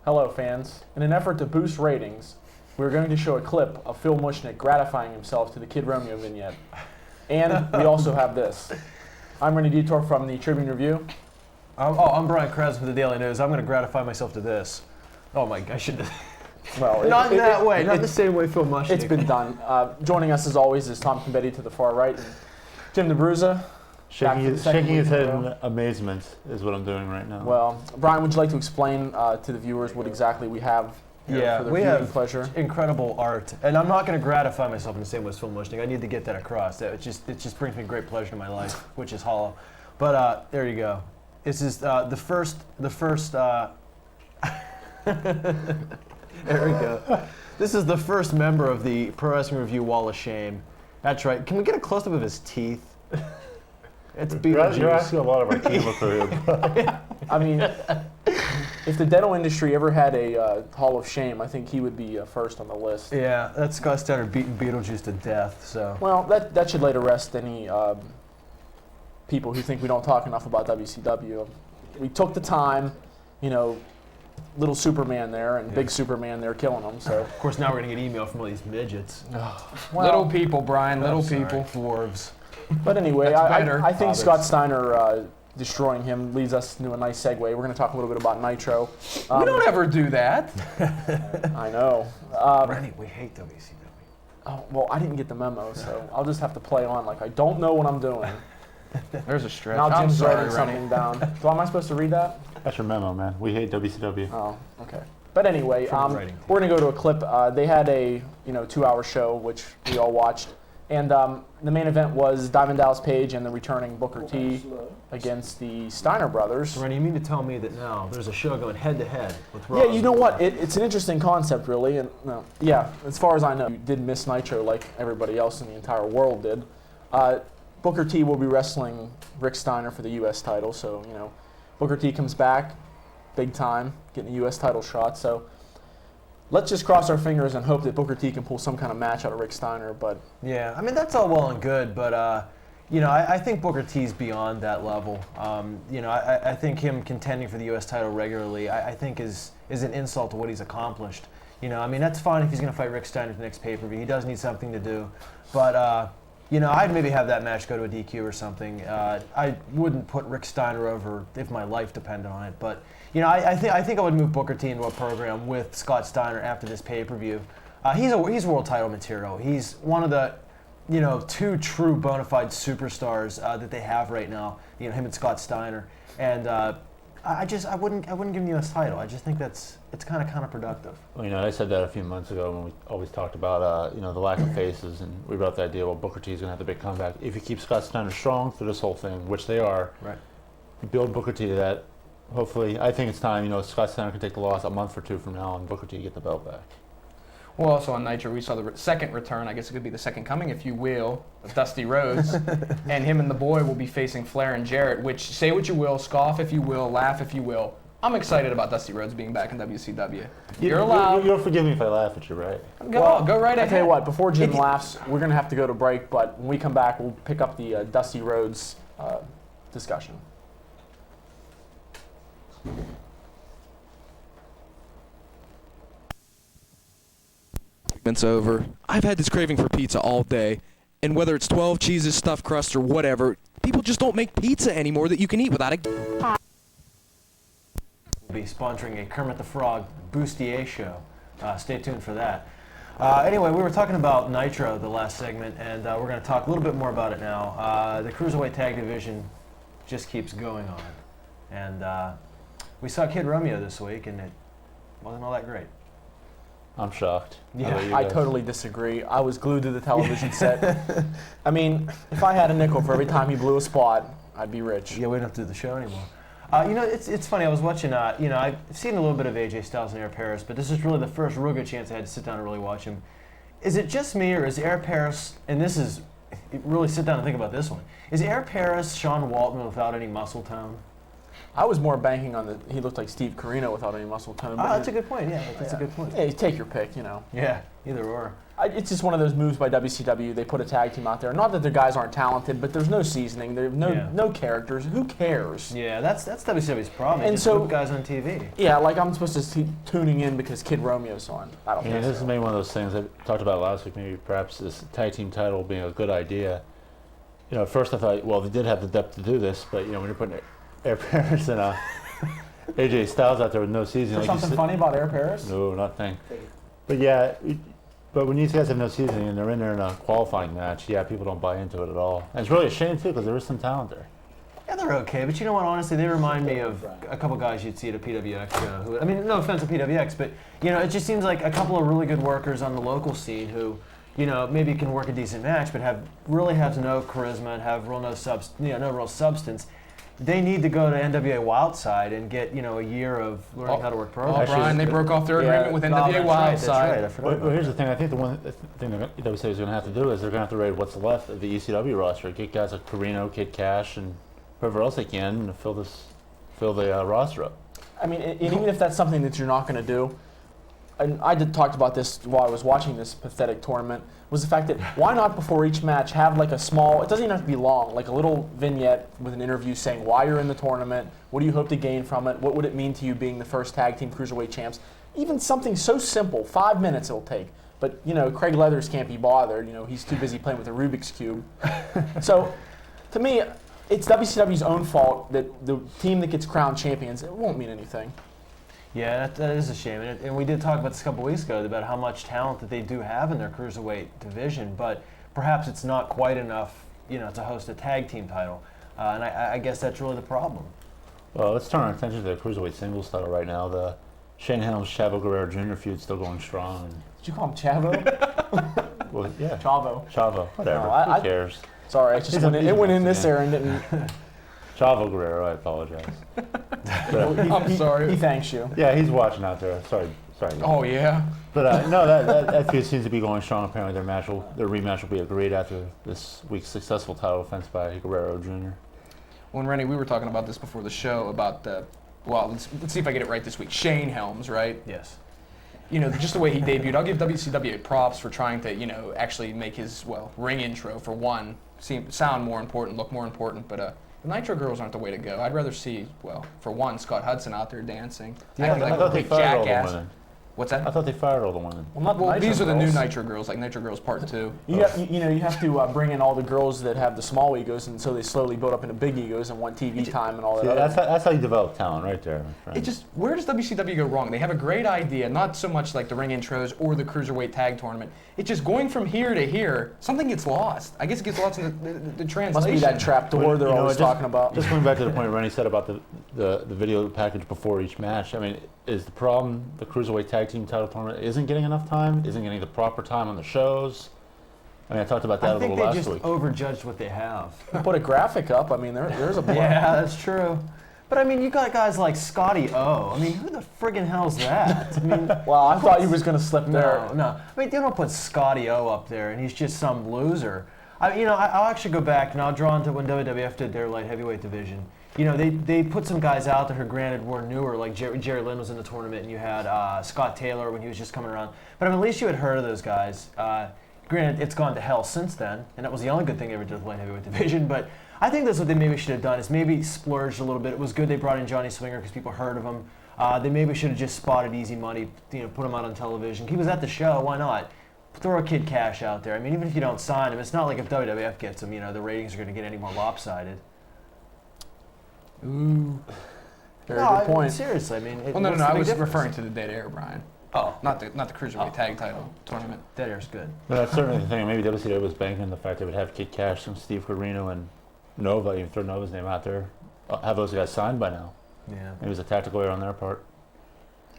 Hello, fans. In an effort to boost ratings, we're going to show a clip of Phil Mushnick gratifying himself to the Kid Romeo vignette. And we also have this. I'm Rennie Detour from the Tribune Review. I'm Brian Krause from the Daily News. I'm going to gratify myself to this. Oh my, I should. Well, not in that way. Not the same way Phil Mushnick. It's been done. Joining us as always is Tom Combetti to the far right, and Jim DeBruza. Shaking his head in amazement is what I'm doing right now. Well, Brian, would you like to explain to the viewers what exactly we have here for their viewing pleasure? Incredible art, and I'm not going to gratify myself in the same way as Phil Mushnick. I need to get that across. It just brings me great pleasure to my life, which is hollow. But there you go. This is the first. There we go. This is the first member of the Pro Wrestling Review Wall of Shame. That's right. Can we get a close-up of his teeth? It's Beetlejuice. You're asking a lot of our camera crew. I mean, if the dental industry ever had a Hall of Shame, I think he would be first on the list. Yeah, that's Scott Steiner beating Beetlejuice to death. So. Well, that should lay to rest any people who think we don't talk enough about WCW. We took the time, little Superman there and big Superman there killing them. So of course now we're gonna get email from all these midgets. Well, little people, Brian. Little people. Dwarves. But anyway, I think Scott Steiner destroying him leads us into a nice segue. We're going to talk a little bit about Nitro. We don't ever do that. I know. Rennie, we hate WCW. Oh, well, I didn't get the memo, so I'll just have to play on like I don't know what I'm doing. There's a stretch. Now I'm Jim's sorry, writing something down. So am I supposed to read that? That's your memo, man. We hate WCW. Oh, okay. But anyway, Writing. we're going to go to a clip. They had a 2-hour show, which we all watched. And the main event was Diamond Dallas Page and the returning Booker T against the Steiner brothers. Rennie, you mean to tell me that now there's a show going head-to-head with Raw? Yeah, you know what? It's an interesting concept, really. And as far as I know, you did miss Nitro like everybody else in the entire world did. Booker T will be wrestling Rick Steiner for the U.S. title. So, Booker T comes back, big time, getting a U.S. title shot. So let's just cross our fingers and hope that Booker T can pull some kind of match out of Rick Steiner. But yeah, I mean, that's all well and good, but I think Booker T's beyond that level. I think him contending for the U.S. title regularly, I think is an insult to what he's accomplished. I mean, that's fine if he's going to fight Rick Steiner at the next pay-per-view. He does need something to do, but I'd maybe have that match go to a DQ or something. I wouldn't put Rick Steiner over if my life depended on it, but. I think I would move Booker T into a program with Scott Steiner after this pay-per-view. He's world title material. He's one of the, two true bona fide superstars that they have right now. Him and Scott Steiner. And I wouldn't give him the U.S. title. I just think it's kind of counterproductive. Well, I said that a few months ago when we always talked about the lack of faces, and we brought up the idea. Well, Booker T is going to have the big comeback if you keep Scott Steiner strong through this whole thing, which they are. Right. You build Booker T to that. Hopefully, I think it's time, Scott Steiner can take the loss a month or two from now and Booker T get the belt back. Well, also on Nitro, we saw the second return, I guess it could be the second coming, if you will, of Dusty Rhodes. And him and the boy will be facing Flair and Jarrett, which, say what you will, scoff if you will, laugh if you will. I'm excited about Dusty Rhodes being back in WCW. You're allowed. You'll forgive me if I laugh at you, right? Go right ahead. I tell you what, before Jim laughs, we're going to have to go to break, but when we come back, we'll pick up the Dusty Rhodes discussion. It's over. I've had this craving for pizza all day, and whether it's 12 cheeses, stuffed crust, or whatever, people just don't make pizza anymore that you can eat without a... We'll be sponsoring a Kermit the Frog Bustier show. Stay tuned for that. Anyway, we were talking about Nitro the last segment, and we're going to talk a little bit more about it now. The Cruiserweight Tag Division just keeps going on. And we saw Kid Romeo this week, and it wasn't all that great. I'm shocked. Yeah, I totally disagree. I was glued to the television set. I mean, if I had a nickel for every time he blew a spot, I'd be rich. Yeah, we don't have to do the show anymore. It's funny. I was watching. I've seen a little bit of AJ Styles and Air Paris, but this is really the first real good chance I had to sit down and really watch him. Is it just me, or is Air Paris? And this is really sit down and think about this one. Is Air Paris Sean Waltman without any muscle tone? I was more banking on he looked like Steve Corino without any muscle tone. Oh, that's a good point. Yeah, that's a good point. Hey, take your pick, you know. Yeah, either or. It's just one of those moves by WCW. They put a tag team out there. Not that the guys aren't talented, but there's no seasoning. There's no characters. Who cares? Yeah, that's WCW's problem. And just so put guys on TV. Yeah, like I'm supposed to keep tuning in because Kid Romeo's on. I don't Yeah, think this so. is maybe one of those things I talked about last week. Maybe perhaps this tag team title being a good idea. You know, at first I thought, well, they did have the depth to do this, but you know, when you're putting Air Paris and AJ Styles out there with no seasoning, Is there like you something said- funny about Air Paris? No, nothing. But yeah, but when these guys have no seasoning and they're in there in a qualifying match, yeah, people don't buy into it at all. And it's really a shame too because there is some talent there. Yeah, they're okay, but you know what? Honestly, they remind me of a couple guys you'd see at a PWX. Who, I mean, no offense to PWX, but you know, it just seems like a couple of really good workers on the local scene who, you know, maybe can work a decent match, but really have no charisma and have no real substance. They need to go to NWA Wildside and get, you know, a year of learning how to work Oh, programs. Brian, they broke off their agreement with NWA That's Wildside. right. I forgot Well, about here's that. the thing. I think the thing that WCW is going to have to do is they're going to have to raid what's left of the ECW roster. Get guys like Carino, Kid Cash, and whoever else they can to fill the roster up. I mean, and even if that's something that you're not going to do, and talked about this while I was watching this pathetic tournament, was the fact that why not before each match have like a small, it doesn't even have to be long, like a little vignette with an interview saying why you're in the tournament, what do you hope to gain from it, what would it mean to you being the first tag team cruiserweight champs, even something so simple, 5 minutes it'll take. But, you know, Craig Leathers can't be bothered, you know, he's too busy playing with a Rubik's Cube. So, to me, it's WCW's own fault that the team that gets crowned champions, it won't mean anything. Yeah, that is a shame. And we did talk about this a couple weeks ago about how much talent that they do have in their cruiserweight division, but perhaps it's not quite enough, you know, to host a tag team title. And I guess that's really the problem. Well, let's turn our attention to the cruiserweight singles title right now. The Shane Helms Chavo Guerrero Jr. feud still going strong. And, Did you call him Chavo? well, yeah, Chavo. Chavo, whatever. No, Who cares? Sorry, it went in this era and didn't. Chavo Guerrero, I apologize. I'm sorry. He thanks you. Yeah, he's watching out there. Sorry. Oh, yeah. But no, that feud seems to be going strong. Apparently, their rematch will be agreed after this week's successful title defense by Guerrero Jr. Well, and Rennie, we were talking about this before the show about let's see if I get it right this week. Shane Helms, right? Yes. You know, just the way he debuted. I'll give WCW props for trying to, you know, actually make his, ring intro, for one, sound more important, look more important. But the Nitro girls aren't the way to go. I'd rather see, for one, Scott Hudson out there dancing. Yeah, acting I like thought a they big fired all the jackass. women. What's that? I thought they fired all the women. Well, These are the new girls. Nitro girls, like Nitro Girls Part 2. You have to bring in all the girls that have the small egos, and so they slowly build up into big egos and want TV time and all that. See, other- that's how you develop talent right there, my friend. It just, where does WCW go wrong? They have a great idea, not so much like the ring intros or the Cruiserweight Tag Tournament. It's just going from here to here, something gets lost. I guess it gets lost in the translation. Must be that trap door Well, they're you know, always just- talking about. Just going back to the point Rennie said about the video package before each match. I mean, is the problem the Cruiserweight Tag Team title tournament isn't getting enough time, isn't getting the proper time on the shows? I mean, I talked about that I a think little they last just week. overjudged what they have. Put a graphic up. I mean, there's a blur. Yeah, that's true. But I mean, you got guys like Scotty O. I mean, who the friggin' hell's that? I mean, Well, I thought he was going to slip there. no. I mean, you don't put Scotty O up there and he's just some loser. I'll actually go back and I'll draw into when WWF did their light heavyweight division. You know, they put some guys out there who, granted, were newer, like Jerry Lynn was in the tournament, and you had Scott Taylor when he was just coming around. But I mean, at least you had heard of those guys. Granted, it's gone to hell since then, and that was the only good thing they ever did with the light heavyweight division. But I think that's what they maybe should have done, is maybe splurged a little bit. It was good they brought in Johnny Swinger because people heard of him. They maybe should have just spotted Easy Money, put him out on television. He was at the show, why not? Throw a Kid Cash out there. I mean, even if you don't sign him, it's not like if WWF gets him, the ratings are going to get any more lopsided. Ooh. Very good point. Seriously, I mean, Well, no, what's the I big was difference? referring to the Dead Air, Brian. Oh, Not the Cruiserweight Tag Title Tournament. Dead Air's good. But that's certainly the thing. Maybe WCW was banking on the fact they would have Kid Cash and Steve Carino and Nova, even throw Nova's name out there, have those guys signed by now. Yeah. Maybe it was a tactical error on their part.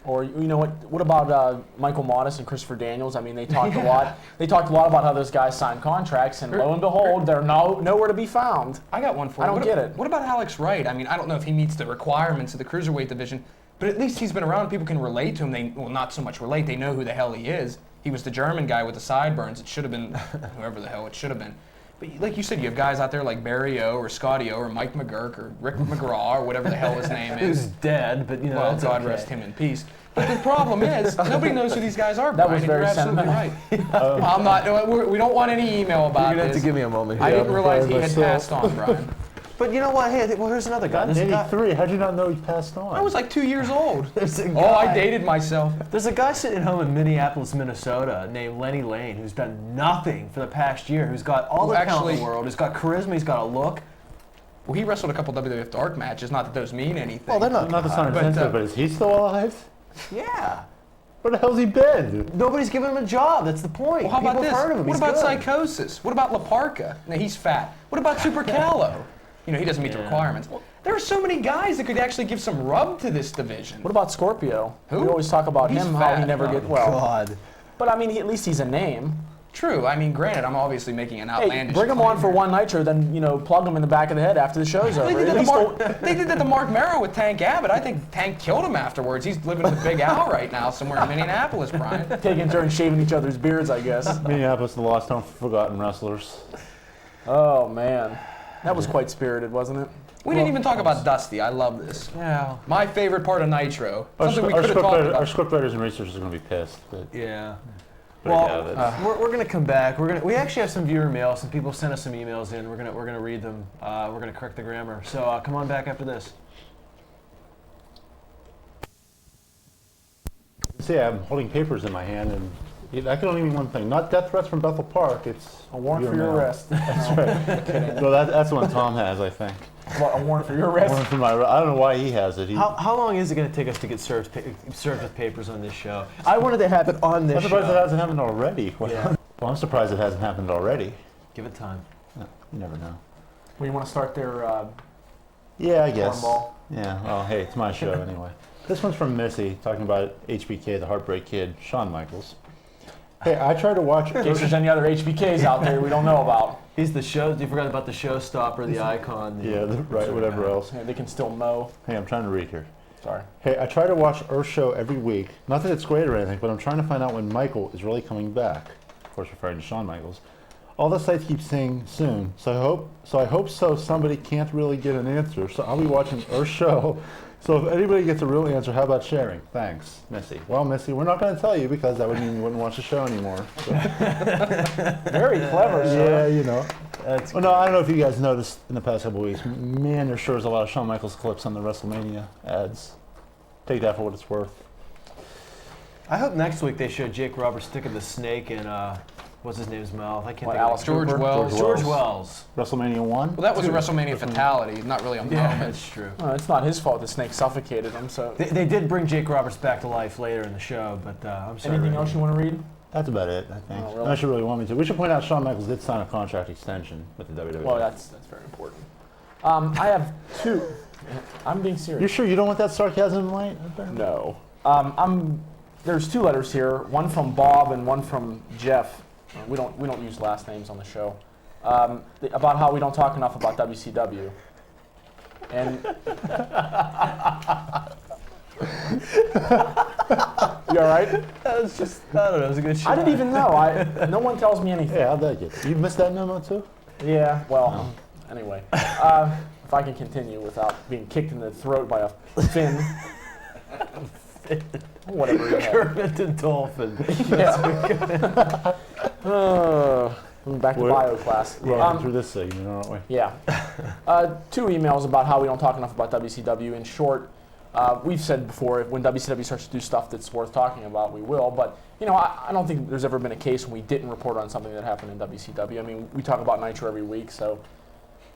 Or what about Michael Modest and Christopher Daniels? I mean, they talked a lot. They talked a lot about how those guys signed contracts, and lo and behold, they're nowhere to be found. I got one for you. I don't get it. What about Alex Wright? I mean, I don't know if he meets the requirements of the Cruiserweight division, but at least he's been around. People can relate to him. Well, not so much relate. They know who the hell he is. He was the German guy with the sideburns. It should have been whoever the hell it should have been. But like you said, you have guys out there like Barry O or Scotty O or Mike McGurk or Rick McGraw or whatever the hell his name Who's is. dead, but Well, that's God okay. rest him in peace. But the problem is, nobody knows who these guys are. That Brian, was and very you're absolutely right. sentimental. I'm not. We don't want any email You're about gonna have this. to give me a moment I here. didn't realize he had myself. passed on, Brian. But you know what? Hey, well, here's another guy. In There's a guy. '83, how'd you not know he passed on? I was like 2 years old. There's a Oh, I guy- dated myself. There's a guy sitting at home in Minneapolis, Minnesota, named Lenny Lane, who's done nothing for the past year, who's got all the talent in the world, who's got charisma, he's got a look. Well, he wrestled a couple WWF dark matches. Not that those mean anything. Well, they're not. not the son of But, Sensitive, but is he still alive? Yeah. Where the hell's he been? Nobody's giving him a job. That's the point. Well, how People about this? have heard of him. What He's about good. Psychosis? What about La Parka? Now, he's fat. What about Super Callow? You know, he doesn't meet the Yeah. requirements. There are so many guys that could actually give some rub to this division. What about Scorpio? Who? We always talk about He's him, how he fat. never Oh, get well. God. But I mean, at least he's a name. True. I mean, granted, I'm obviously making an Hey, outlandish bring him claim on for here. one Nitro, then plug him in the back of the head after the show's over. They did, At that least to Mark, they did that to Mark Merrow with Tank Abbott. I think Tank killed him afterwards. He's living with Big Al right now somewhere in Minneapolis, Brian. taking turns shaving each other's beards, I guess. Minneapolis, the lost home for forgotten wrestlers. Oh man, that was quite spirited, wasn't it? We didn't even talk about Dusty. I love this. Yeah. My favorite part of Nitro. Our, Something we our could have talked about. script writers and researchers are going to be pissed. But, Yeah. but Well, yeah, that's- we're gonna come back. We actually have some viewer mail. Some people sent us some emails in. We're gonna read them. We're gonna correct the grammar. So come on back after this. see, I'm holding papers in my hand, and I can only mean one thing. Not death threats from Bethel Park. It's A warrant for viewer your mail. arrest. That's right. No, that's the one Tom has, I think. What, a warrant for your arrest? One for my, I don't know why he has it. He, How long is it gonna take us to get served with papers on this show? I wanted to have it on this I'm surprised it show. hasn't happened already. Yeah. Well, I'm surprised it hasn't happened already. Give it time. No, you never know. Well, you want to start their Yeah, I guess. cornball? Yeah, well, hey, it's my show anyway. This one's from Missy, talking about HBK, the Heartbreak Kid, Shawn Michaels. Hey, I tried to watch... In case there's any other HBKs out there we don't know about. He's the show. You forgot about the showstopper, the icon. Yeah, right, whatever else. Yeah, they can still mow. Hey, I'm trying to read here. Sorry. Hey, I try to watch Earth Show every week. Not that it's great or anything, but I'm trying to find out when Michael is really coming back. Of course, referring to Shawn Michaels. All the sites keep saying soon, so I hope somebody can't really get an answer. So I'll be watching Earth Show. So if anybody gets a real answer, how about sharing? Thanks, Missy. Well, Missy, we're not going to tell you because that would mean you wouldn't watch the show anymore. So. Very clever, Yeah, sir. you know. That's Well, no, I don't know if you guys noticed in the past couple of weeks. Man, there sure is a lot of Shawn Michaels clips on the WrestleMania ads. Take that for what it's worth. I hope next week they show Jake Roberts sticking the snake in what's his name's mouth. I can't What, think of Alice it. George Cooper? Wells. George Wells. WrestleMania 1? Well, that was a WrestleMania fatality, not really a Yeah, moment. that's true. It's not his fault the snake suffocated him. So, They did bring Jake Roberts back to life later in the show, but I'm sorry. anything else you want to read? That's about it, I think. Oh, really? Unless you really want me to. We should point out Shawn Michaels did sign a contract extension with the WWE. Well, that's very important. I have two. I'm being You serious. sure you don't want that sarcasm in light? No. There's two letters here. One from Bob and one from Jeff. We don't use last names on the show. About how we don't talk enough about WCW. And you all right? That was just, I don't know, it was a good show. I didn't even know. No one tells me anything. Yeah, how'd that get? You missed that memo too? Yeah. Well. Anyway, if I can continue without being kicked in the throat by a fin. Whatever. You have. Kermit the Dolphin. Yeah. Back to We're- bio class. We're running through this segment, aren't we? Yeah. Two emails about how we don't talk enough about WCW. In short, we've said before, when WCW starts to do stuff that's worth talking about, we will. But, I don't think there's ever been a case when we didn't report on something that happened in WCW. I mean, we talk about Nitro every week, so,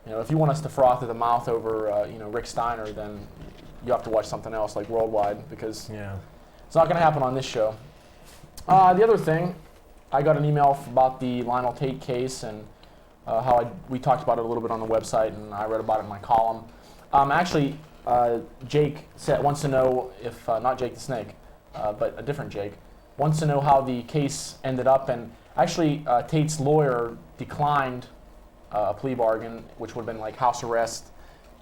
if you want us to froth at the mouth over, Rick Steiner, then you have to watch something else like Worldwide, because Yeah. it's not going to happen on this show. The other thing, I got an email about the Lionel Tate case and how we talked about it a little bit on the website, and I read about it in my column. Actually, Jake wants to know if, not Jake the Snake, but a different Jake, wants to know how the case ended up. And actually, Tate's lawyer declined a plea bargain, which would have been like house arrest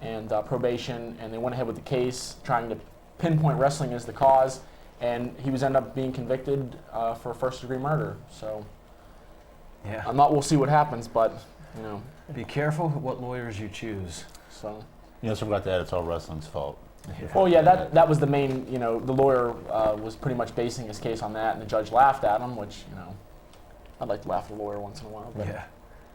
and probation, and they went ahead with the case, trying to pinpoint wrestling as the cause. And he was ended up being convicted for first-degree murder. So Yeah. we'll see what happens, but You know, Be careful what lawyers you choose. so. You also forgot to add it's all wrestling's fault. Well, yeah, that was the main, you know, the lawyer was pretty much basing his case on that, and the judge laughed at him, which, you know, I'd like to laugh at a lawyer once in a while, but Yeah.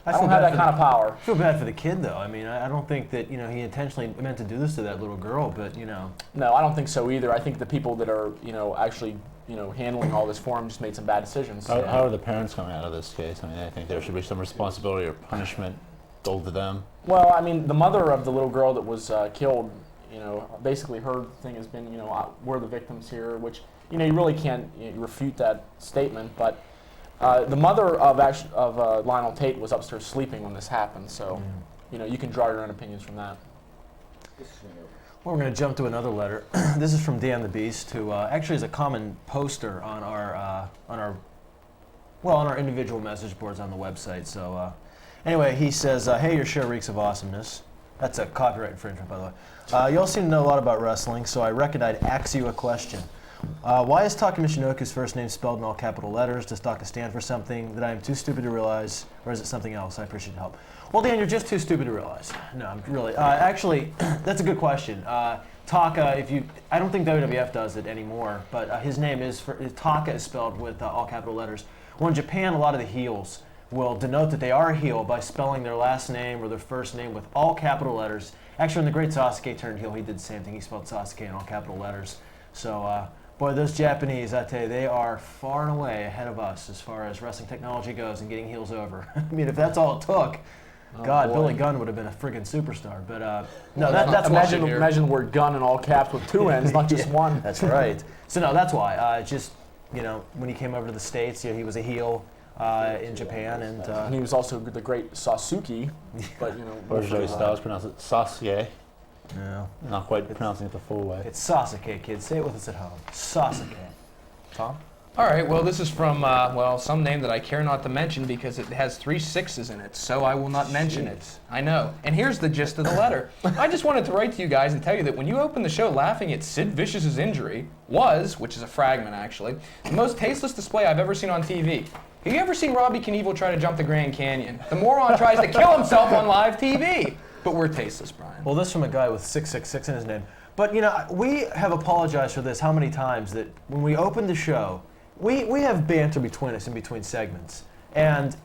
I don't have that kind of power. I feel bad for the kid, though. I mean, I don't think that, he intentionally meant to do this to that little girl, but, No, I don't think so either. I think the people that are, actually, handling all this for him just made some bad decisions. How are the parents coming out of this case? I mean, I think there should be some responsibility or punishment doled to them. Well, I mean, the mother of the little girl that was killed, basically her thing has been, we're the victims here, which, you really can't refute that statement. But the mother of Lionel Tate was upstairs sleeping when this happened, so, you can draw your own opinions from that. Well, we're going to jump to another letter. This is from Dan the Beast, who actually is a common poster on our individual message boards on the website. So anyway, he says, hey, your show reeks of awesomeness. That's a copyright infringement, by the way. You all seem to know a lot about wrestling, so I reckon I'd ask you a question. Why is Taka Michinoku's first name spelled in all capital letters? Does Taka stand for something that I am too stupid to realize, or is it something else? I appreciate help. Well, Dan, you're just too stupid to realize. No, I'm really. Actually, that's a good question. Taka, I don't think WWF does it anymore, but his name is, Taka is spelled with all capital letters. Well, in Japan, a lot of the heels will denote that they are a heel by spelling their last name or their first name with all capital letters. Actually, when the great Sasuke turned heel, he did the same thing. He spelled Sasuke in all capital letters. So, boy, those Japanese, I tell you, they are far and away ahead of us as far as wrestling technology goes and getting heels over. I mean, if that's all it took, God, boy. Billy Gunn would have been a friggin' superstar. But no, that's why. Imagine the word gun in all caps with two ends, not just one. That's right. So no, that's why. Just when he came over to the States, he was a heel in Japan, And he was also the great Sasuke, but Or Joey Styles pronounced it Sasuke. no, Not quite pronouncing it the full way. it's Sasuke, kids. Say it with us at home. Sasuke. Tom? All right, well, this is from, some name that I care not to mention because it has 3 6s in it, so I will not mention it. I know. And here's the gist of the letter. I just wanted to write to you guys and tell you that when you opened the show laughing at Sid Vicious's injury was, which is a fragment actually, the most tasteless display I've ever seen on TV. Have you ever seen Robbie Knievel try to jump the Grand Canyon? The moron tries to kill himself on live TV. But we're tasteless, Brian. Well, this from a guy with 666 in his name. But we have apologized for this how many times that when we opened the show, we have banter between us in between segments. And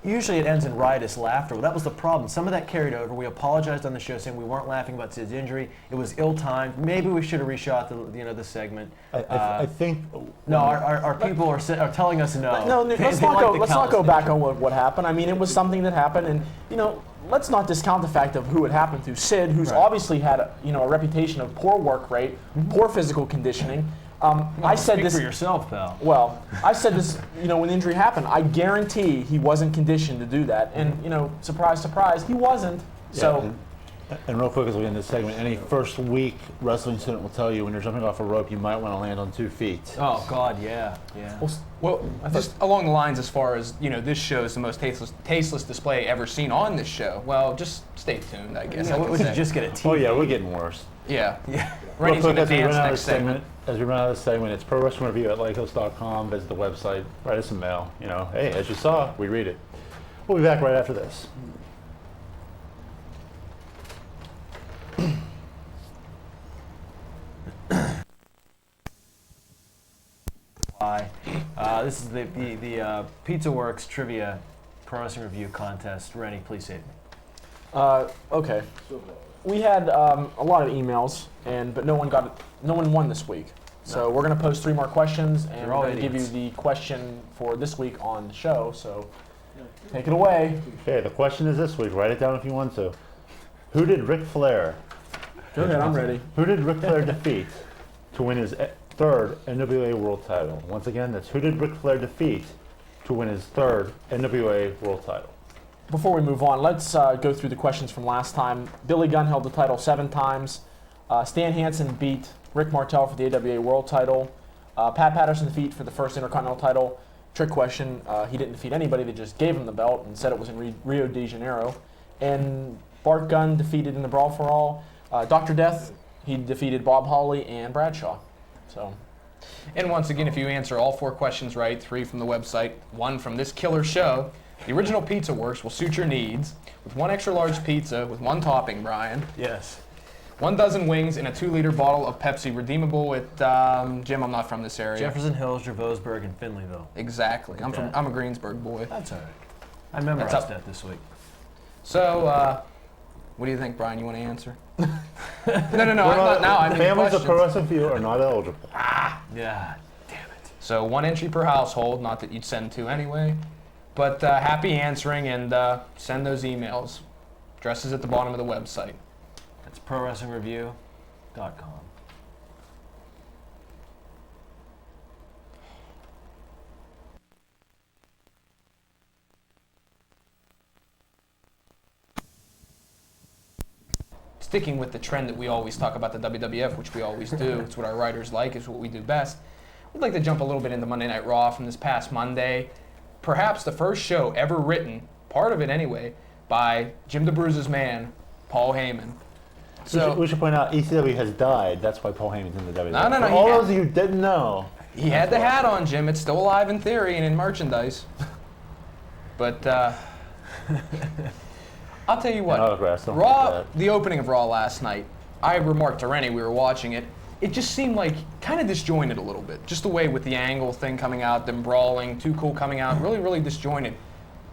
usually it ends in riotous laughter. Well, that was the problem. Some of that carried over. We apologized on the show saying we weren't laughing about Sid's injury. It was ill-timed. Maybe we should have reshot the segment. I think. No, our people are telling us no. No, They let's like the not go callous back nature. on what happened. I mean, it was something that happened, and let's not discount the fact of who it happened to. Sid, who's Right. obviously had a reputation of poor work rate, poor physical conditioning. I said Speak this. for yourself, pal. Well, I said this. When the injury happened, I guarantee he wasn't conditioned to do that, and surprise, surprise, he wasn't. So. And real quick as we end this segment, any first week wrestling student will tell you when you're jumping off a rope, you might want to land on 2 feet. Oh God, yeah. Well, just along the lines as far as, this show is the most tasteless display ever seen on this show. Well, just stay tuned, I guess. I We could should say. just get a TV. Oh yeah, we're getting worse. Yeah. Yeah. Real Randy's quick, going as to we dance run out of next this segment. as we run out of this segment, it's Pro Wrestling Review at lycos.com. Visit the website, write us a mail. Hey, as you saw, we read it. We'll be back right after this. This is the Pizza Works Trivia Pro Wrestling Review Contest. Randy, please save me. Okay. We had a lot of emails, but no one won this week. So we're going to post 3 more questions, and They're we're all going to give you idiots. the question for this week on the show. So take it away. Okay, the question is this week. Write it down if you want to. Who did Ric Flair? Go ahead, I'm ready. Who did Ric Flair defeat to win his 3rd NWA World Title? Once again, that's who did Ric Flair defeat to win his 3rd NWA World Title? Before we move on, let's go through the questions from last time. Billy Gunn held the title 7 times. Stan Hansen beat Rick Martel for the AWA World Title. Pat Patterson defeat for the first Intercontinental title. Trick question, he didn't defeat anybody, they just gave him the belt and said it was in Rio de Janeiro. And Bart Gunn defeated in the Brawl for All. Dr. Death, he defeated Bob Holly and Bradshaw. So, And once again, if you answer all 4 questions right, 3 from the website, 1 from this killer show, The original pizza works will suit your needs with 1 extra large pizza with 1 topping, Brian. Yes. 1 dozen wings and a 2-liter bottle of Pepsi, redeemable at Jim. I'm not from this area. Jefferson Hills, Dravosburg, and Findlayville. Exactly. I'm a Greensburg boy. That's all right. I memorized that this week. So, what do you think, Brian? You want to answer? No. I'm not now. I mean, families of questions. pro wrestling field are not eligible. Yeah. Damn it. So 1 entry per household. Not that you'd send 2 anyway. But happy answering and send those emails. Address is at the bottom of the website. That's ProWrestlingReview.com. Sticking with the trend that we always talk about the WWF, which we always do, it's what our writers like, it's what we do best. We'd like to jump a little bit into Monday Night Raw from this past Monday. Perhaps the first show ever written, part of it anyway, by Jim DeBruise's man, Paul Heyman. So We should point out ECW has died. That's why Paul Heyman's in the WWE. No, For he all had- those of you who didn't know. he had the hat on, Jim. It's still alive in theory and in merchandise. But I'll tell you what, autographs, don't Raw, forget that. the opening of Raw last night, I remarked to Rennie, we were watching it, it just seemed like kind of disjointed a little bit. Just the way with the angle thing coming out, them brawling, Too Cool coming out, really, really disjointed.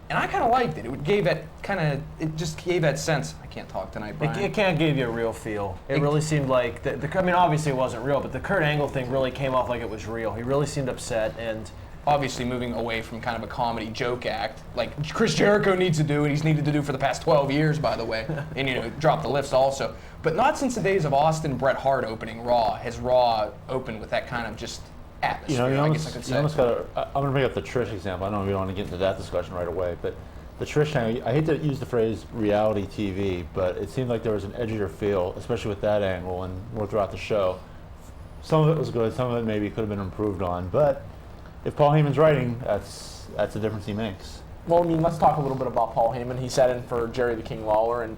And I kind of liked it. It just gave that sense. I can't talk tonight, Brian. It can't give you a real feel. It really seemed like, I mean, obviously it wasn't real, but the Kurt Angle thing really came off like it was real. He really seemed upset, and Obviously moving away from kind of a comedy joke act, like Chris Jericho needs to do, and he's needed to do for the past 12 years, by the way, and drop the lifts also. But not since the days of Austin Bret Hart opening Raw has Raw opened with that kind of just atmosphere, I guess I could say. I'm going to bring up the Trish example. I know we don't want to get into that discussion right away, but the Trish thing, I hate to use the phrase reality TV, but it seemed like there was an edgier feel, especially with that angle and more throughout the show. Some of it was good, some of it maybe could have been improved on, but if Paul Heyman's writing, that's the difference he makes. Well, I mean, let's talk a little bit about Paul Heyman. He sat in for Jerry the King Lawler, and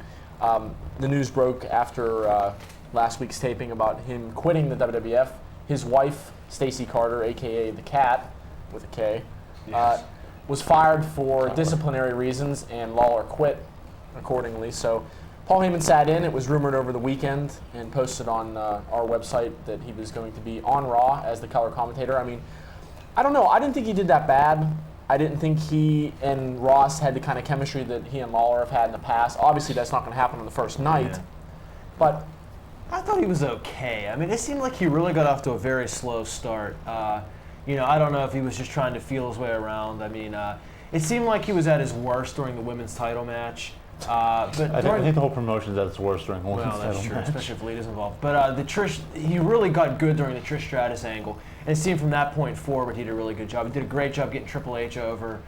the news broke after last week's taping about him quitting the WWF. His wife, Stacey Carter, a.k.a. the Cat, with a K, was fired for disciplinary reasons, and Lawler quit accordingly. So Paul Heyman sat in. It was rumored over the weekend and posted on our website that he was going to be on Raw as the color commentator. I mean, I don't know. I didn't think he did that bad. I didn't think he and Ross had the kind of chemistry that he and Lawler have had in the past. Obviously, that's not going to happen on the first night. Yeah. But I thought he was okay. I mean, it seemed like he really got off to a very slow start. I don't know if he was just trying to feel his way around. I mean, it seemed like he was at his worst during the women's title match. But I think the whole promotion's at its worst during one well, that's title true, match. especially if Lita's involved. But he really got good during the Trish Stratus angle. And it seemed from that point forward he did a really good job. He did a great job getting Triple H over.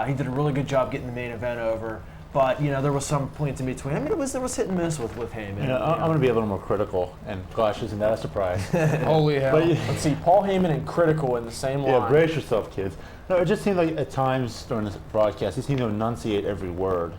He did a really good job getting the main event over. But, there was some points in between. I mean, there was hit and miss with Heyman. I'm going to be a little more critical, and gosh, isn't that a surprise? Holy hell. But, let's see, Paul Heyman and Critical in the same line. yeah, brace yourself, kids. No, it just seemed like at times during this broadcast, he seemed to enunciate every word.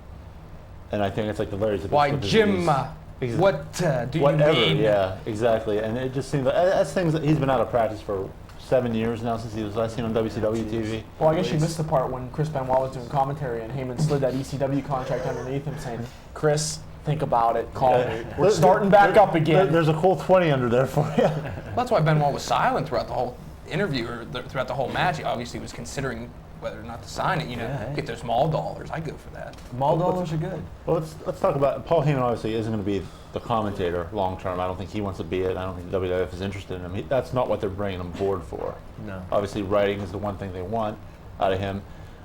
And I think it's like the Larry Zbyszko Why, disease. Jim, what do Whatever, you mean? yeah, exactly. And it just seems like that's things that he's been out of practice for 7 years now since he was last seen on WCW TV. Well, I guess you missed the part when Chris Benoit was doing commentary and Heyman slid that ECW contract underneath him saying, Chris, think about it, call me. We're starting back up again. There's a cool 20 under there for you. That's why Benoit was silent throughout the whole interview or throughout the whole match. He obviously was considering whether or not to sign it. Get those mall dollars. I'd go for that. Mall dollars are good. Well, let's talk about Paul Heyman. Obviously, isn't going to be the commentator long term. I don't think he wants to be it. I don't think the WWF is interested in him. That's not what they're bringing him aboard for. No. Obviously, writing is the one thing they want out of him.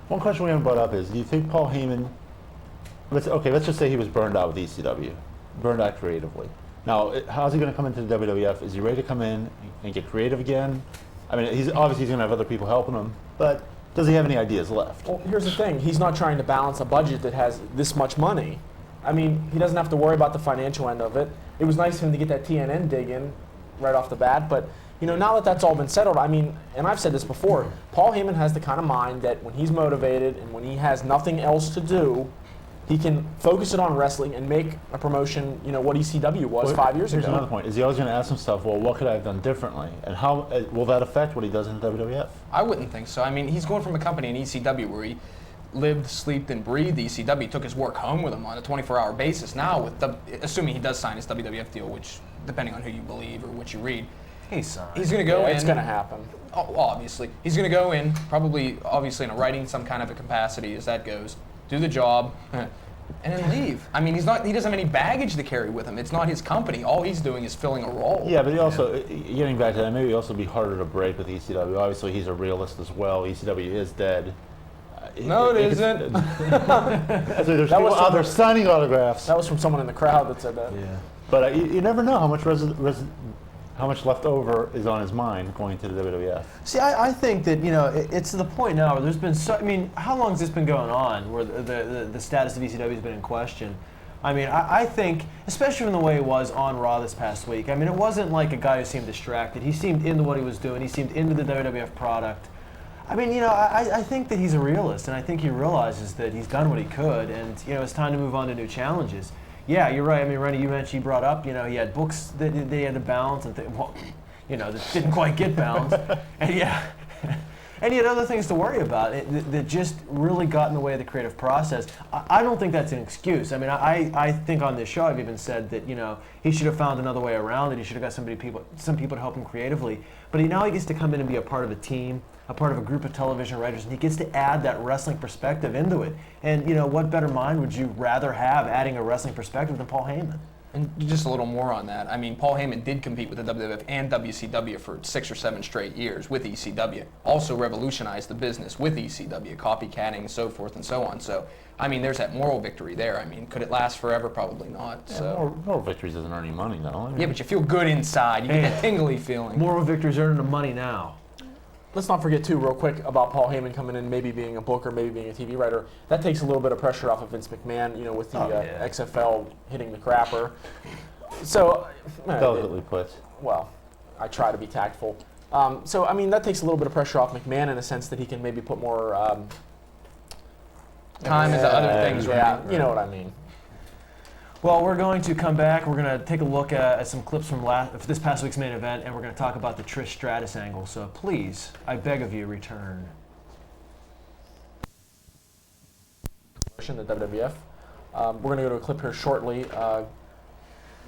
One question we haven't brought up is: do you think Paul Heyman? Let's just say he was burned out with ECW, burned out creatively. Now, how's he going to come into the WWF? Is he ready to come in and get creative again? I mean, he's going to have other people helping him, but does he have any ideas left? Well, here's the thing. He's not trying to balance a budget that has this much money. I mean, he doesn't have to worry about the financial end of it. It was nice of him to get that TNN dig in right off the bat, but now that that's all been settled, I mean, and I've said this before, Paul Heyman has the kind of mind that when he's motivated and when he has nothing else to do, he can focus it on wrestling and make a promotion, what ECW was 5 years ago. Here's another point. Is he always going to ask himself, well, what could I have done differently? And how will that affect what he does in WWF? I wouldn't think so. I mean, he's going from a company in ECW where he lived, slept, and breathed ECW. He took his work home with him on a 24-hour basis. Now, assuming he does sign his WWF deal, which, depending on who you believe or what you read, He's signed. he's going to go in. It's going to happen. Oh, obviously. He's going to go in, probably, obviously, in a writing some kind of a capacity as that goes, do the job, and then leave. I mean, he doesn't have any baggage to carry with him. It's not his company. All he's doing is filling a role. Yeah, but he also, getting back to that, maybe also be harder to break with ECW. Obviously, he's a realist as well. ECW is dead. No, it isn't. There's people out there signing autographs. That was from someone in the crowd that said that. Yeah. But you never know how much left over is on his mind going to the WWF. See, I think that, it's to the point now where there's been how long has this been going on where the status of ECW has been in question? I mean, I think, especially from the way it was on Raw this past week, I mean, it wasn't like a guy who seemed distracted. He seemed into what he was doing. He seemed into the WWF product. I mean, I think that he's a realist, and I think he realizes that he's done what he could, and, it's time to move on to new challenges. Yeah, you're right. I mean, Rennie, you brought up, he had books that he had to balance and that didn't quite get balanced. And yeah, and he had other things to worry about that just really got in the way of the creative process. I don't think that's an excuse. I mean, I think on this show I've even said that, he should have found another way around it. He should have got some people to help him creatively. But now he gets to come in and be a part of a team, a part of a group of television writers, and he gets to add that wrestling perspective into it. And, what better mind would you rather have adding a wrestling perspective than Paul Heyman? And just a little more on that. I mean, Paul Heyman did compete with the WWF and WCW for 6 or 7 straight years with ECW. Also revolutionized the business with ECW, copycatting and so forth and so on. So, I mean, there's that moral victory there. I mean, could it last forever? Probably not. Yeah, So. moral victories doesn't earn you money, though. I mean, Yeah, but you feel good inside. You get that tingly feeling. Moral victories earning the money now. Let's not forget, too, real quick, about Paul Heyman coming in, maybe being a booker, maybe being a TV writer. That takes a little bit of pressure off of Vince McMahon, with the XFL hitting the crapper. So, delicately put. Well, I try to be tactful. So, I mean, that takes a little bit of pressure off McMahon in a sense that he can maybe put more time into other things, right? Yeah, you know what I mean. Well, we're going to come back. We're going to take a look at some clips from this past week's main event, and we're going to talk about the Trish Stratus angle. So please, I beg of you, return. The WWF. We're going to go to a clip here shortly.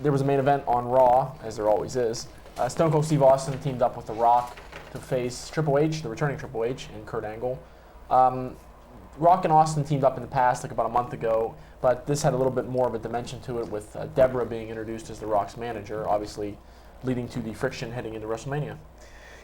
There was a main event on Raw, as there always is. Stone Cold Steve Austin teamed up with The Rock to face Triple H, the returning Triple H, and Kurt Angle. Rock and Austin teamed up in the past, like about a month ago, but this had a little bit more of a dimension to it with Deborah being introduced as The Rock's manager, obviously leading to the friction heading into WrestleMania.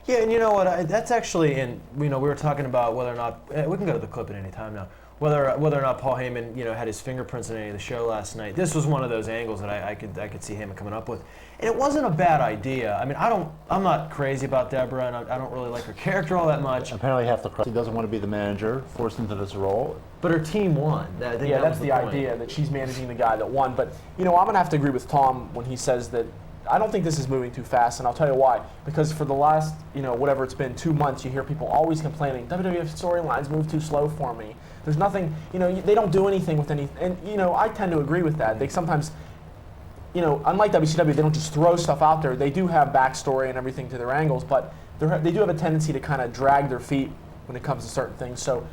Yeah, and you know what? That's actually, we were talking about whether or not, we can go to the clip at any time now, whether or not Paul Heyman, had his fingerprints in any of the show last night. This was one of those angles that I could see Heyman coming up with. And it wasn't a bad idea. I mean, I'm not crazy about Deborah, and I don't really like her character all that much. Apparently half the crowd, he doesn't want to be the manager, forced into this role. But her team won. I think that's the idea, that she's managing the guy that won. But, I'm going to have to agree with Tom when he says that I don't think this is moving too fast, and I'll tell you why. Because for the last, whatever it's been, 2 months, you hear people always complaining, WWF storylines move too slow for me. There's nothing, they don't do anything with any, and, I tend to agree with that. They sometimes, unlike WCW, they don't just throw stuff out there. They do have backstory and everything to their angles, but they do have a tendency to kind of drag their feet when it comes to certain things. So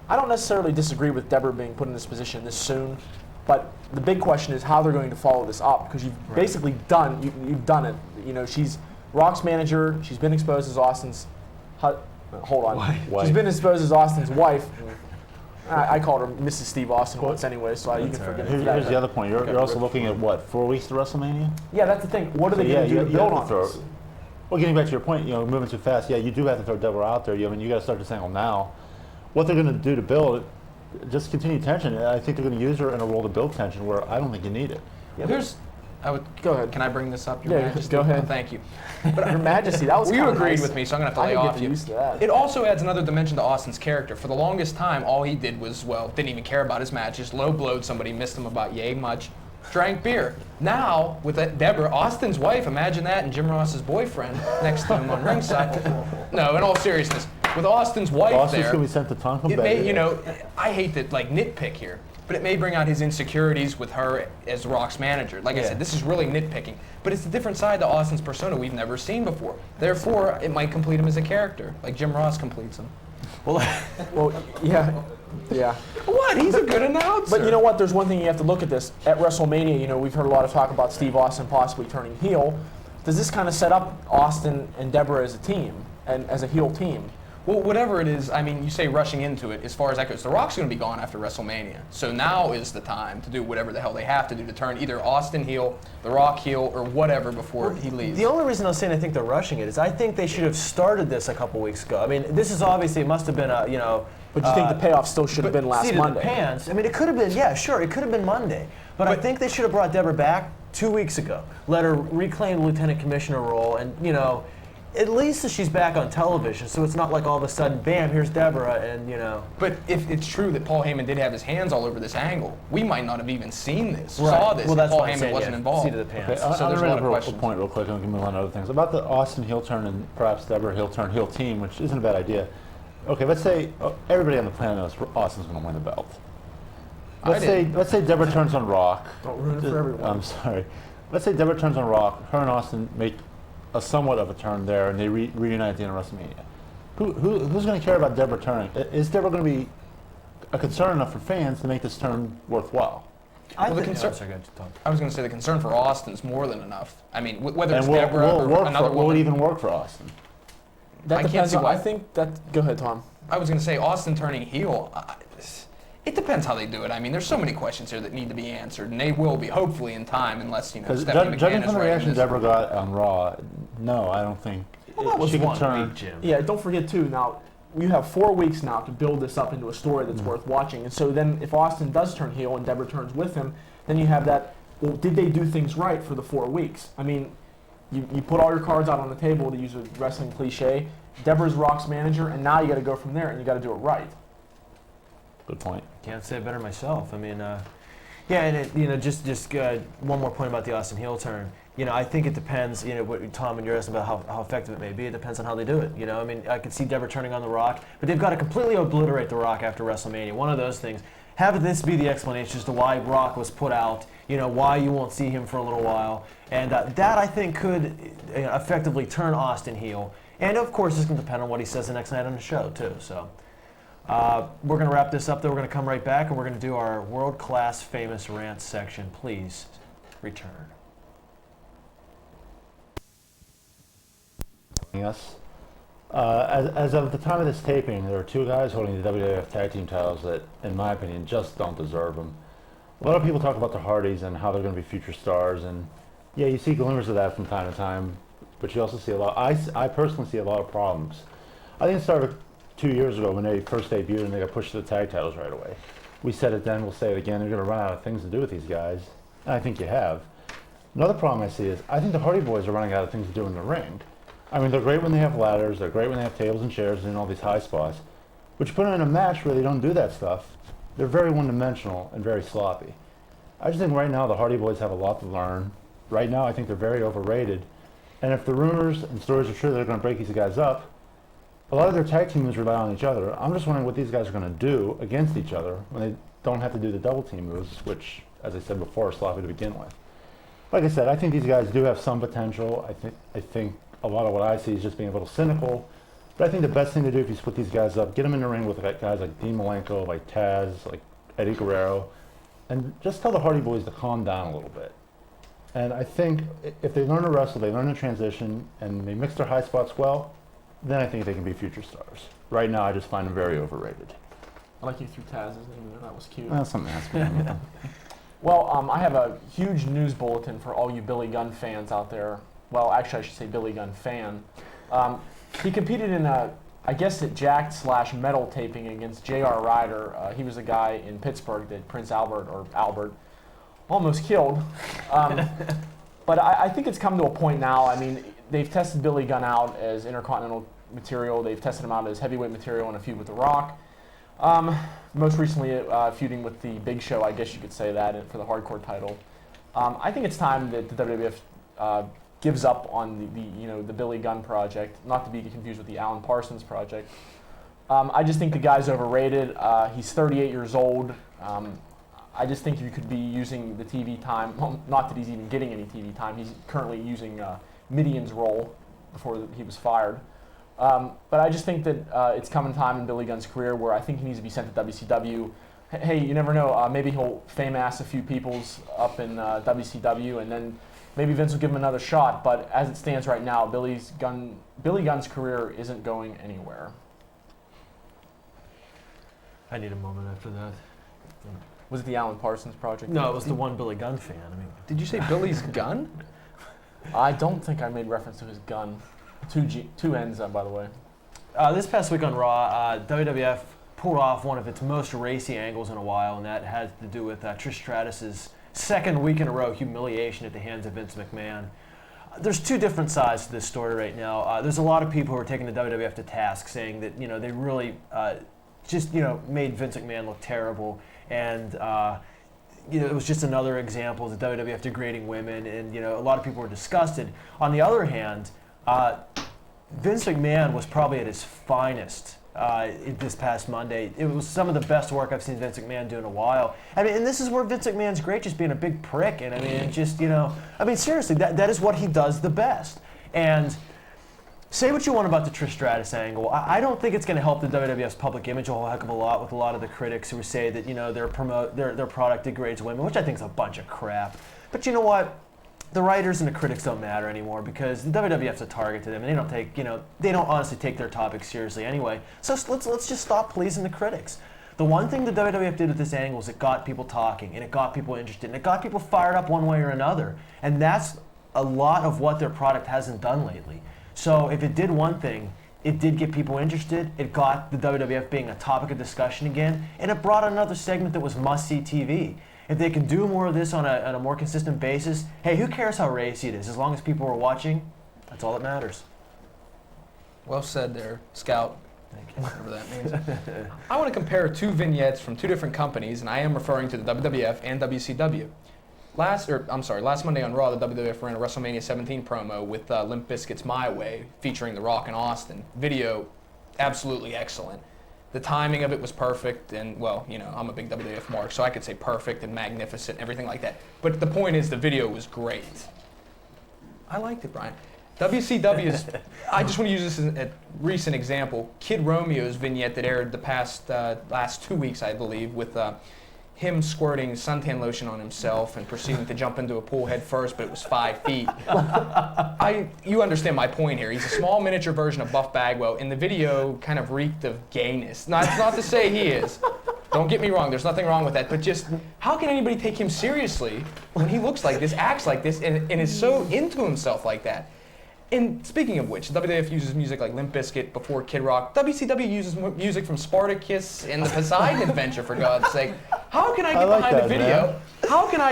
I don't necessarily disagree with Deborah being put in this position this soon, but the big question is how they're going to follow this up, because you've basically you've done it. She's Rock's manager. She's been exposed as Austin's. Hold on. Wife. She's been exposed as Austin's wife. I called her Mrs. Steve Austin once anyway, so you can forget me for that. Here's the other point. You're also looking at what, 4 weeks to WrestleMania? Yeah, that's the thing. What are they going to do to build on this? Well, getting back to your point, moving too fast. Yeah, you do have to throw Deborah out there. You got to start this angle now. What they're going to do to build it, just continue tension. I think they're going to use her in a role to build tension where I don't think you need it. Yeah, go ahead. Can I bring this up, Your Majesty? Go ahead. Oh, thank you. But Your Majesty, that was well, you agreed nice. with me, so I'm going to have to lay off you. Used to that. It also adds another dimension to Austin's character. For the longest time, all he did was, didn't even care about his matches, low-blowed somebody, missed him about yay much, drank beer. Now, with Deborah, Austin's wife, imagine that, and Jim Ross's boyfriend next to him on ringside. No, in all seriousness, with Austin's wife Austin's there, going to be sent to Tonkin it may, I hate to nitpick here, but it may bring out his insecurities with her as Rock's manager. Like I said, this is really nitpicking, but it's a different side to Austin's persona we've never seen before. Therefore, it might complete him as a character, like Jim Ross completes him. Well, Well, yeah, yeah. What? He's a good announcer. But you know what? There's one thing you have to look at this. At WrestleMania, we've heard a lot of talk about Steve Austin possibly turning heel. Does this kind of set up Austin and Deborah as a team and as a heel team? Well, whatever it is, I mean, you say rushing into it. As far as that goes, The Rock's going to be gone after WrestleMania. So now is the time to do whatever the hell they have to do to turn either Austin heel, The Rock heel, or whatever before he leaves. the only reason I was saying I think they're rushing it is I think they should have started this a couple weeks ago. I mean, this is obviously, it must have been a. But you think the payoff still should have been last seat of Monday? the pants. I mean, it could have been, yeah, sure, it could have been Monday. But I think they should have brought Deborah back 2 weeks ago. Let her reclaim the lieutenant commissioner role, and at least that she's back on television, so it's not like all of a sudden, bam, here's Deborah, and But if it's true that Paul Heyman did have his hands all over this angle, we might not have even seen this, Right. saw this, Well, if that's Paul what I'm Heyman saying, wasn't yeah, involved. seat of the pants. Okay, So there's a lot of a questions. point real quick, and we can move on to other things. About the Austin heel turn and perhaps Deborah heel turn, heel team, which isn't a bad idea. Okay, let's say everybody on the planet knows Austin's going to win the belt. Let's say Deborah turns on Rock. Don't ruin it for everyone. I'm sorry. Let's say Deborah turns on Rock. Her and Austin make a somewhat of a turn there, and they reunite at the end of WrestleMania. Who's going to care about Deborah turning? Is Deborah going to be a concern enough for fans to make this turn worthwhile? I Well, the think concern- sorry, go ahead, Tom. I was going to say the concern for Austin's more than enough. I mean, whether And it's will Deborah or another will it woman. even work for Austin? That I can't depends see on, why. I think that. Go ahead, Tom. I was going to say Austin turning heel. It depends how they do it. I mean, there's so many questions here that need to be answered, and they will be hopefully in time, unless Because Stephanie judging McMahon from is the right. reaction Deborah got on Raw, no, I don't think Well, that was she could one turn. week, Jim. Yeah, don't forget too. Now you have 4 weeks now to build this up into a story that's worth watching. And so then, if Austin does turn heel and Deborah turns with him, then you have that. Well, did they do things right for the 4 weeks? I mean, you put all your cards out on the table, to use a wrestling cliche. Deborah's Rock's manager, and now you got to go from there, and you got to do it right. Good point. Can't say it better myself. I mean, yeah, and just one more point about the Austin heel turn. I think it depends. What Tom and you're asking about how effective it may be. It depends on how they do it. I mean, I could see Deborah turning on The Rock, but they've got to completely obliterate The Rock after WrestleMania. One of those things. Have this be the explanation as to why Rock was put out. Why you won't see him for a little while, and that I think could effectively turn Austin heel. And of course, it's going to depend on what he says the next night on the show too. So. We're going to wrap this up, though. We're going to come right back, and we're going to do our world-class famous rants section. Please return. Yes. As of the time of this taping, there are 2 guys holding the WWF Tag Team titles that, in my opinion, just don't deserve them. A lot of people talk about the Hardys and how they're going to be future stars, and yeah, you see glimmers of that from time to time, but you also see a lot. I personally see a lot of problems. I think it started 2 years ago when they first debuted and they got pushed to the tag titles right away. We said it then, we'll say it again, they're going to run out of things to do with these guys, and I think you have. Another problem I see is I think the Hardy Boys are running out of things to do in the ring. I mean, they're great when they have ladders, they're great when they have tables and chairs and all these high spots, but you put them in a match where they don't do that stuff, they're very one-dimensional and very sloppy. I just think right now the Hardy Boys have a lot to learn. Right now I think they're very overrated, and if the rumors and stories are true they're going to break these guys up, a lot of their tag team moves rely on each other. I'm just wondering what these guys are going to do against each other when they don't have to do the double team moves, which, as I said before, are sloppy to begin with. Like I said, I think these guys do have some potential. I think a lot of what I see is just being a little cynical. But I think the best thing to do if you split these guys up, get them in the ring with guys like Dean Malenko, like Taz, like Eddie Guerrero, and just tell the Hardy Boys to calm down a little bit. And I think if they learn to wrestle, they learn to transition, and they mix their high spots well, then I think they can be future stars. Right now, I just find them very overrated. I like you threw Taz's name in there. That was cute. Well, something has to be done with them. Well, I have a huge news bulletin for all you Billy Gunn fans out there. Well, actually, I should say Billy Gunn fan. He competed in I guess, at Jacked/Metal taping against J.R. Ryder. He was a guy in Pittsburgh that Prince Albert almost killed. But I think it's come to a point now. I mean, they've tested Billy Gunn out as Intercontinental material. They've tested him out as heavyweight material in a feud with The Rock. Most recently, feuding with the Big Show, I guess you could say that, for the hardcore title. I think it's time that the WWF gives up on the Billy Gunn project, not to be confused with the Alan Parsons project. I just think the guy's overrated. He's 38 years old. I just think you could be using the TV time. Well, not that he's even getting any TV time. He's currently using Midian's role before he was fired. But I just think that it's coming time in Billy Gunn's career where I think he needs to be sent to WCW. Hey, you never know. Maybe he'll fame-ass a few peoples up in WCW, and then maybe Vince will give him another shot. But as it stands right now, Billy Gunn's career isn't going anywhere. I need a moment after that. Was it the Alan Parsons project? No, it was the one Billy Gunn fan. I mean, Did you say Billy's gun? I don't think I made reference to his gun. Two N's, by the way. this past week on Raw, WWF pulled off one of its most racy angles in a while, and that had to do with Trish Stratus's second week in a row humiliation at the hands of Vince McMahon. There's two different sides to this story right now. There's a lot of people who are taking the WWF to task, saying that they really just made Vince McMahon look terrible, and it was just another example of the WWF degrading women, and a lot of people were disgusted. On the other hand, Vince McMahon was probably at his finest this past Monday. It was some of the best work I've seen Vince McMahon do in a while. I mean, and this is where Vince McMahon's great, just being a big prick. And I mean, just, seriously, that is what he does the best. And say what you want about the Trish Stratus angle. I don't think it's going to help the WWF's public image a whole heck of a lot with a lot of the critics who say that, their product degrades women, which I think is a bunch of crap. But you know what? The writers and the critics don't matter anymore because the WWF's a target to them, and they don't take, they don't honestly take their topics seriously anyway. So let's just stop pleasing the critics. The one thing the WWF did with this angle is it got people talking, and it got people interested, and it got people fired up one way or another. And that's a lot of what their product hasn't done lately. So if it did one thing, it did get people interested, it got the WWF being a topic of discussion again, and it brought another segment that was must-see TV. If they can do more of this on a more consistent basis, hey, who cares how racy it is? As long as people are watching, that's all that matters. Well said there, Scout. Thank you. Whatever that means. I want to compare two vignettes from two different companies, and I am referring to the WWF and WCW. Last Monday on Raw, the WWF ran a WrestleMania 17 promo with Limp Bizkit's My Way, featuring The Rock and Austin. Video, absolutely excellent. The timing of it was perfect, and, well, I'm a big WWF mark, so I could say perfect and magnificent, everything like that. But the point is, the video was great. I liked it, Brian. WCW's, I just want to use this as a recent example, Kid Romeo's vignette that aired the last 2 weeks, I believe, with him squirting suntan lotion on himself and proceeding to jump into a pool head first, but it was 5 feet. You understand my point here. He's a small miniature version of Buff Bagwell, and the video kind of reeked of gayness. Now, it's not to say he is. Don't get me wrong, there's nothing wrong with that, but just how can anybody take him seriously when he looks like this, acts like this, and is so into himself like that? And speaking of which, WWF uses music like Limp Bizkit before Kid Rock. WCW uses music from Spartacus and the Poseidon Adventure, for God's sake. How can I get behind a video? Man. How can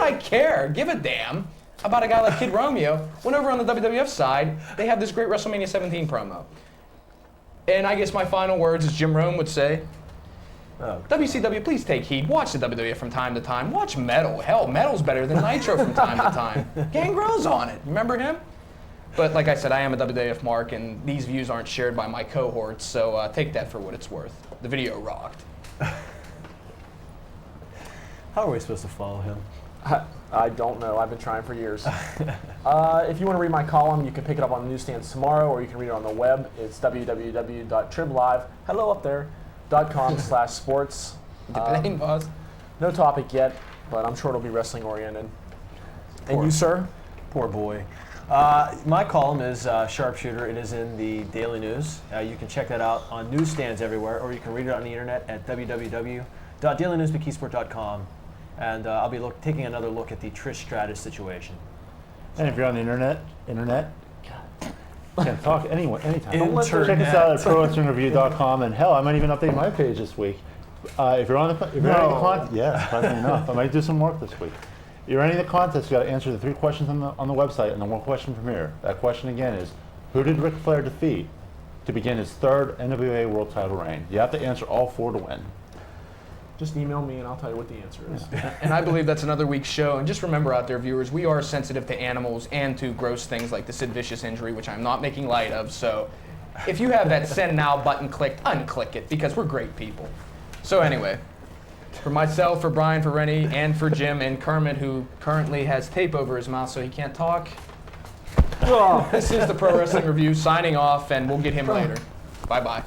I care, give a damn about a guy like Kid Romeo when over on the WWF side, they have this great WrestleMania 17 promo? And I guess my final words, as Jim Rome would say, WCW, please take heed. Watch the WWF from time to time. Watch Metal. Hell, Metal's better than Nitro from time to time. Gangrel's on it. Remember him? But like I said, I am a WWF mark, and these views aren't shared by my cohorts, so take that for what it's worth. The video rocked. How are we supposed to follow him? I don't know. I've been trying for years. If you want to read my column, you can pick it up on the newsstands tomorrow, or you can read it on the web. It's www.triblive, hello up there, .com/sports. No topic yet, but I'm sure it'll be wrestling oriented. And you, sir? Poor boy. My column is Sharpshooter. It is in the Daily News. You can check that out on newsstands everywhere, or you can read it on the internet at www.dailynewsbigkeysport.com. And I'll be taking another look at the Trish Stratus situation. And if you're on the internet, can't talk anytime. Internet. Check us out at prowrestlingreview.com, and hell, I might even update my page this week. If you're on the content, yeah, surprisingly enough, I might do some work this week. If you're entering the contest, you got to answer the 3 questions on the website and the 1 question from here. That question again is, who did Ric Flair defeat to begin his 3rd NWA World Title reign? You have to answer all 4 to win. Just email me and I'll tell you what the answer is. And I believe that's another week's show. And just remember out there, viewers, we are sensitive to animals and to gross things like the Sid Vicious injury, which I'm not making light of. So if you have that send now button clicked, unclick it, because we're great people. So anyway, for myself, for Brian, for Rennie, and for Jim, and Kermit, who currently has tape over his mouth so he can't talk, This is the Pro Wrestling Review signing off, and we'll get him later. Bye-bye.